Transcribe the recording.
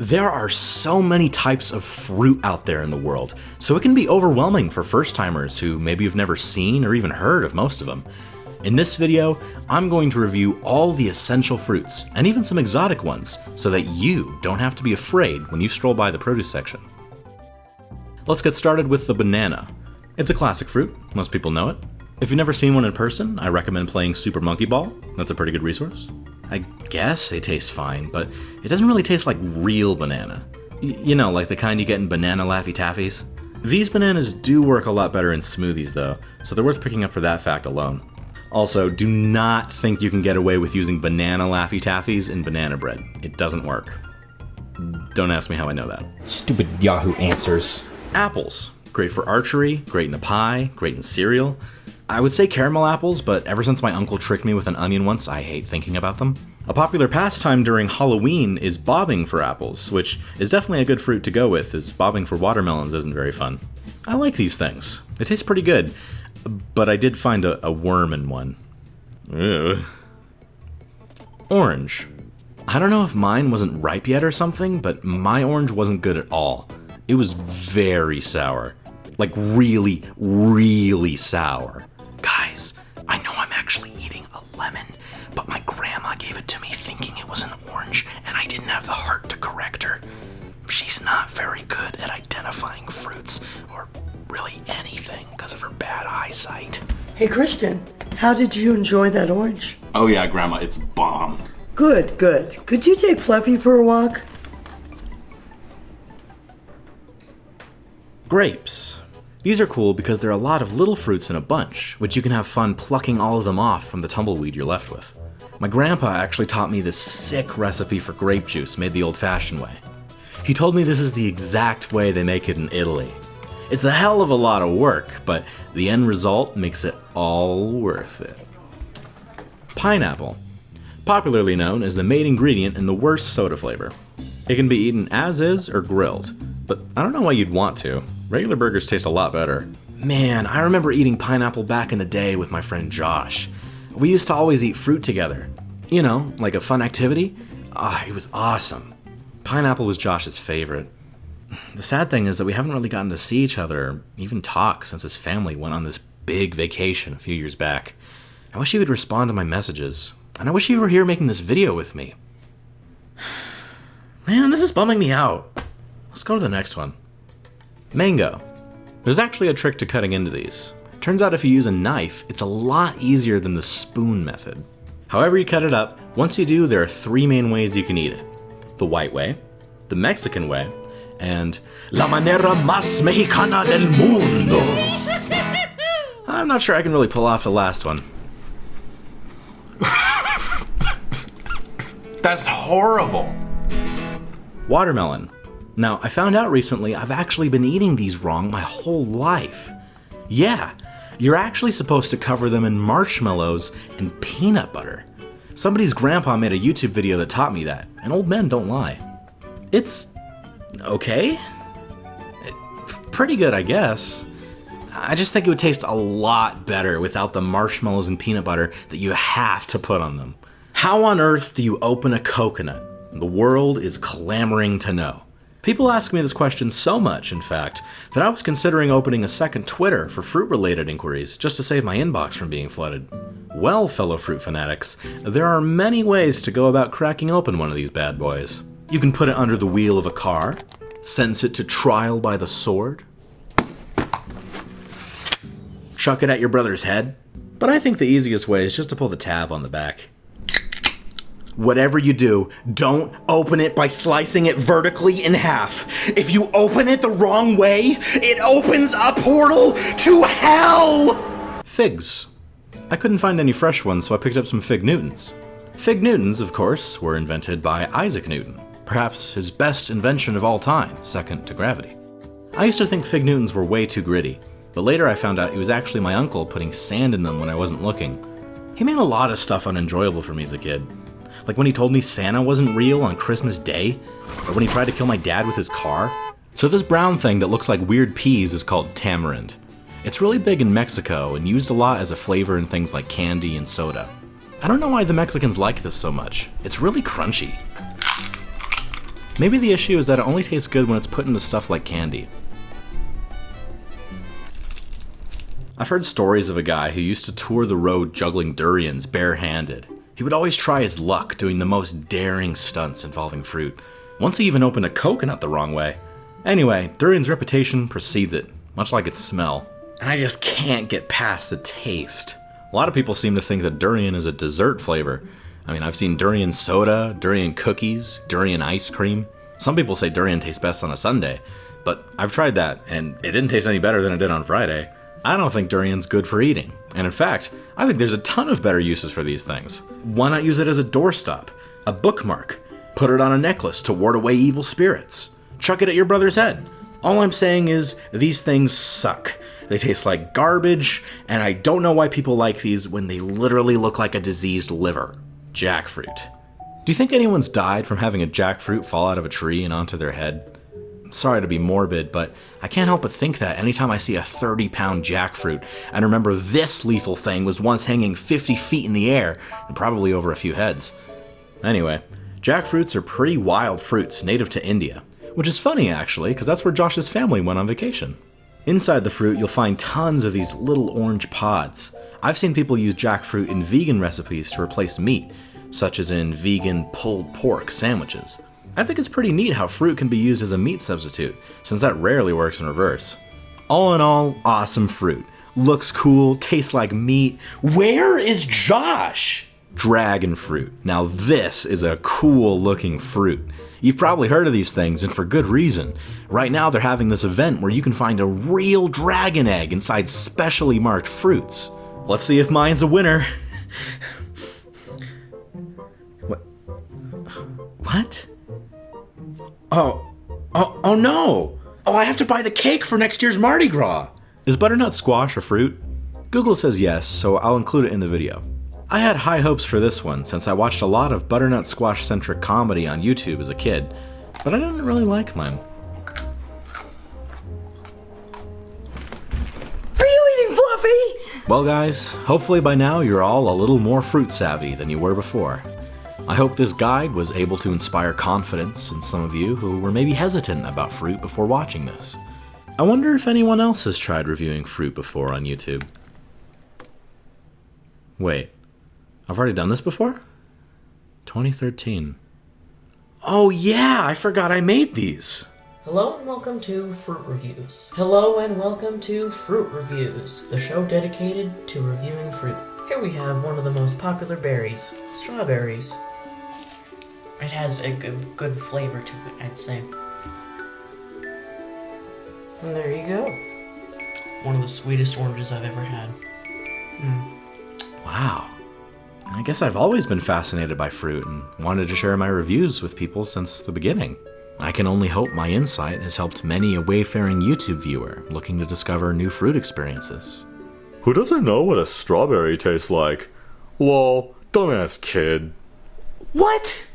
There are so many types of fruit out there in the world, so it can be overwhelming for first-timers who maybe have never seen or even heard of most of them. In this video, I'm going to review all the essential fruits, and even some exotic ones, so that you don't have to be afraid when you stroll by the produce section. Let's get started with the banana. It's a classic fruit, most people know it. If you've never seen one in person, I recommend playing Super Monkey Ball. That's a pretty good resource. I guess they taste fine, but it doesn't really taste like real banana. You know, like the kind you get in banana Laffy Taffies. These bananas do work a lot better in smoothies though, so they're worth picking up for that fact alone. Also, do not think you can get away with using banana Laffy Taffies in banana bread. It doesn't work. Don't ask me how I know that. Stupid Yahoo answers. Apples. Great for archery, great in a pie, great in cereal. I would say caramel apples, but ever since my uncle tricked me with an onion once, I hate thinking about them. A popular pastime during Halloween is bobbing for apples, which is definitely a good fruit to go with, as bobbing for watermelons isn't very fun. I like these things. They taste pretty good, but I did find a worm in one. Ugh. Orange. I don't know if mine wasn't ripe yet or something, but my orange wasn't good at all. It was very sour. Like really, really sour. Guys, I know I'm actually eating a lemon, but my grandma gave it to me thinking it was an orange, and I didn't have the heart to correct her. She's not very good at identifying fruits, or really anything, because of her bad eyesight. Hey, Kristen, how did you enjoy that orange? Oh yeah, Grandma, it's bomb. Good, good. Could you take Fluffy for a walk? Grapes. These are cool because they're a lot of little fruits in a bunch, which you can have fun plucking all of them off from the tumbleweed you're left with. My grandpa actually taught me this sick recipe for grape juice made the old-fashioned way. He told me this is the exact way they make it in Italy. It's a hell of a lot of work, but the end result makes it all worth it. Pineapple. Popularly known as the main ingredient in the worst soda flavor. It can be eaten as is or grilled, but I don't know why you'd want to. Regular burgers taste a lot better. Man, I remember eating pineapple back in the day with my friend Josh. We used to always eat fruit together. You know, like a fun activity. It was awesome. Pineapple was Josh's favorite. The sad thing is that we haven't really gotten to see each other or even talk since his family went on this big vacation a few years back. I wish he would respond to my messages, and I wish he were here making this video with me. Man, this is bumming me out. Let's go to the next one. Mango. There's actually a trick to cutting into these. Turns out if you use a knife, it's a lot easier than the spoon method. However you cut it up, once you do, there are three main ways you can eat it. The white way, the Mexican way, and La manera más mexicana del mundo. I'm not sure I can really pull off the last one. That's horrible. Watermelon. Now, I found out recently I've actually been eating these wrong my whole life. Yeah, you're actually supposed to cover them in marshmallows and peanut butter. Somebody's grandpa made a YouTube video that taught me that, and old men don't lie. It's okay? Pretty good, I guess. I just think it would taste a lot better without the marshmallows and peanut butter that you have to put on them. How on earth do you open a coconut? The world is clamoring to know. People ask me this question so much, in fact, that I was considering opening a second Twitter for fruit-related inquiries just to save my inbox from being flooded. Well, fellow fruit fanatics, there are many ways to go about cracking open one of these bad boys. You can put it under the wheel of a car, sentence it to trial by the sword, chuck it at your brother's head, but I think the easiest way is just to pull the tab on the back. Whatever you do, don't open it by slicing it vertically in half. If you open it the wrong way, it opens a portal to hell! Figs. I couldn't find any fresh ones, so I picked up some Fig Newtons. Fig Newtons, of course, were invented by Isaac Newton, perhaps his best invention of all time, second to gravity. I used to think Fig Newtons were way too gritty, but later I found out it was actually my uncle putting sand in them when I wasn't looking. He made a lot of stuff unenjoyable for me as a kid. Like when he told me Santa wasn't real on Christmas Day, or when he tried to kill my dad with his car. So this brown thing that looks like weird peas is called tamarind. It's really big in Mexico and used a lot as a flavor in things like candy and soda. I don't know why the Mexicans like this so much. It's really crunchy. Maybe the issue is that it only tastes good when it's put into stuff like candy. I've heard stories of a guy who used to tour the road juggling durians barehanded. He would always try his luck doing the most daring stunts involving fruit. Once he even opened a coconut the wrong way. Anyway, durian's reputation precedes it, much like its smell. And I just can't get past the taste. A lot of people seem to think that durian is a dessert flavor. I mean, I've seen durian soda, durian cookies, durian ice cream. Some people say durian tastes best on a sundae, but I've tried that, and it didn't taste any better than it did on Friday. I don't think durian's good for eating, and in fact, I think there's a ton of better uses for these things. Why not use it as a doorstop, a bookmark, put it on a necklace to ward away evil spirits, chuck it at your brother's head? All I'm saying is, these things suck. They taste like garbage, and I don't know why people like these when they literally look like a diseased liver. Jackfruit. Do you think anyone's died from having a jackfruit fall out of a tree and onto their head? Sorry to be morbid, but I can't help but think that anytime I see a 30-pound jackfruit and remember this lethal thing was once hanging 50 feet in the air and probably over a few heads. Anyway, jackfruits are pretty wild fruits native to India, which is funny actually, because that's where Josh's family went on vacation. Inside the fruit, you'll find tons of these little orange pods. I've seen people use jackfruit in vegan recipes to replace meat, such as in vegan pulled pork sandwiches. I think it's pretty neat how fruit can be used as a meat substitute, since that rarely works in reverse. All in all, awesome fruit. Looks cool, tastes like meat. Where is Josh? Dragon fruit. Now this is a cool looking fruit. You've probably heard of these things, and for good reason. Right now they're having this event where you can find a real dragon egg inside specially marked fruits. Let's see if mine's a winner. What? Oh no! Oh, I have to buy the cake for next year's Mardi Gras! Is butternut squash a fruit? Google says yes, so I'll include it in the video. I had high hopes for this one since I watched a lot of butternut squash-centric comedy on YouTube as a kid, but I didn't really like mine. Are you eating Fluffy? Well guys, hopefully by now you're all a little more fruit savvy than you were before. I hope this guide was able to inspire confidence in some of you who were maybe hesitant about fruit before watching this. I wonder if anyone else has tried reviewing fruit before on YouTube. Wait, I've already done this before? 2013. Oh yeah, I forgot I made these. Hello and welcome to Fruit Reviews. Hello and welcome to Fruit Reviews, the show dedicated to reviewing fruit. Here we have one of the most popular berries, strawberries. It has a good flavor to it, I'd say. And there you go. One of the sweetest oranges I've ever had. Wow. I guess I've always been fascinated by fruit and wanted to share my reviews with people since the beginning. I can only hope my insight has helped many a wayfaring YouTube viewer looking to discover new fruit experiences. Who doesn't know what a strawberry tastes like? Lol, dumbass kid. What?